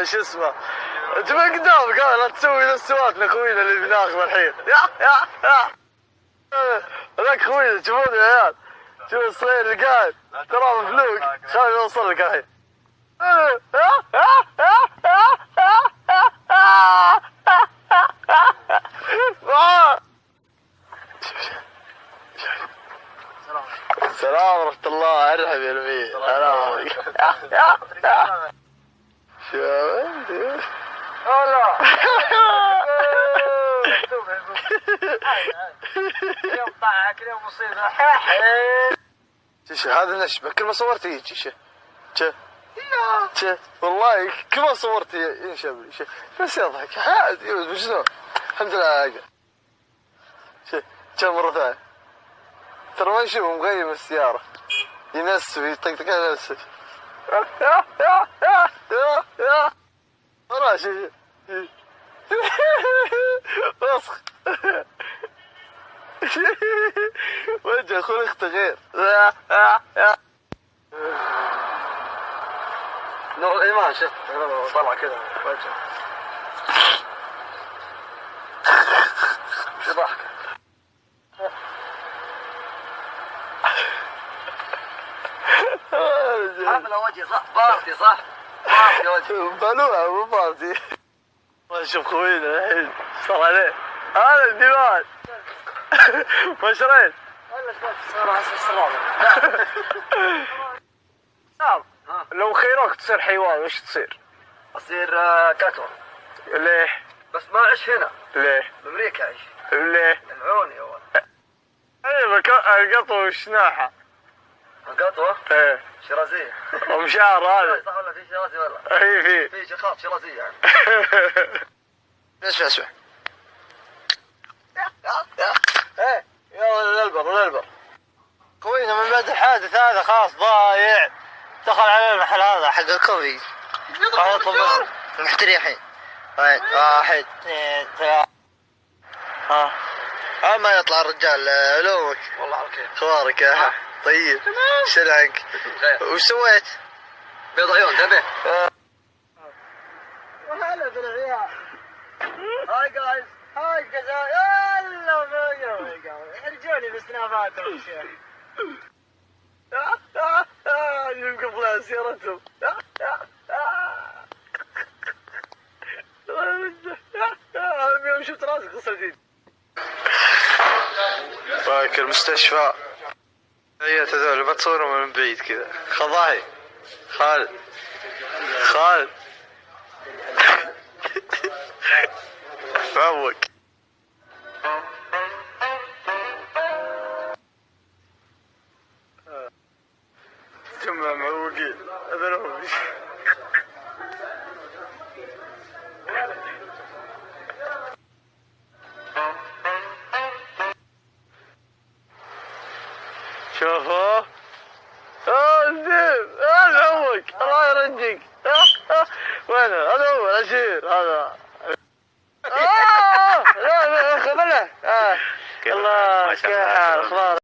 شو اسمه تبى قدامك لا تسوي نفس سواتنا خوينا اللي بناخذ الحين. يا هذاك خوينا تشوفون يا عيال، شوف الصغير اللي قاعد ترى مفلوق. خليني اوصل لك الحين. السلام ورحمة الله. ارحب يا نبي. سلام. شو هلا اليوم طاعك اليوم مصيبة. هذا نشبه كل ما صورت يجي والله كل ما صورت ينشب بس يضحك عادي. شنو الحمد لله. كم مرة ثانية ترى ما نشوفه مغيب السيارة ينسف يطقطق على نفسه. راشي وسخ وجه اخوي اخته غير. نور الايمان شفت طلع كذا وجهه شو ضحك. حفلة وجهي صح بارتي صح بارتي وجهي بلوعة مو بارتي. ما شوف خوينا الحين صار عليه هذا الديوان. ما شريت ولا شفت الصورة هسه السرابة. نعم لو خيروك تصير حيوان وش تصير؟ اصير كتوة. ليه؟ بس ما اعيش هنا. ليه؟ بامريكا اعيش. ليه؟ العوني اول. القطوة والشناحة. القطوة؟ ايه شيرازية. ومشعر هذا. صح ولا في شيرازي ولا؟ اي في شخاط شيرازية يعني. اسمع ايه يلا نلبر خوينا من بعد الحادث هذا خلاص ضايع. دخل على المحل هذا حق الكوفي راح يطلب منهم المحتريحين. واحد اثنين ثلاثة. ما يطلع الرجال علومك والله على كيف اخبارك يا طيب شلونك وش سويت؟ بيض عيون تبي؟ هلا بالعيال. هاي جايز هاي جزاء يلا ارجوني بالسنابات يا شيخ. يمكن طلع سيارتهم. يوم شفت راسك غسلتين. باك المستشفى هي هذول ما تصورهم من بعيد كذا. خضاعي خالد فوق جمع معوقين هذول هم. شوفوا الذئب هذا عمك الله يرجيك. وينه هذا هو العشير هذا. لا خذله. يلا كيف حال اخبارك؟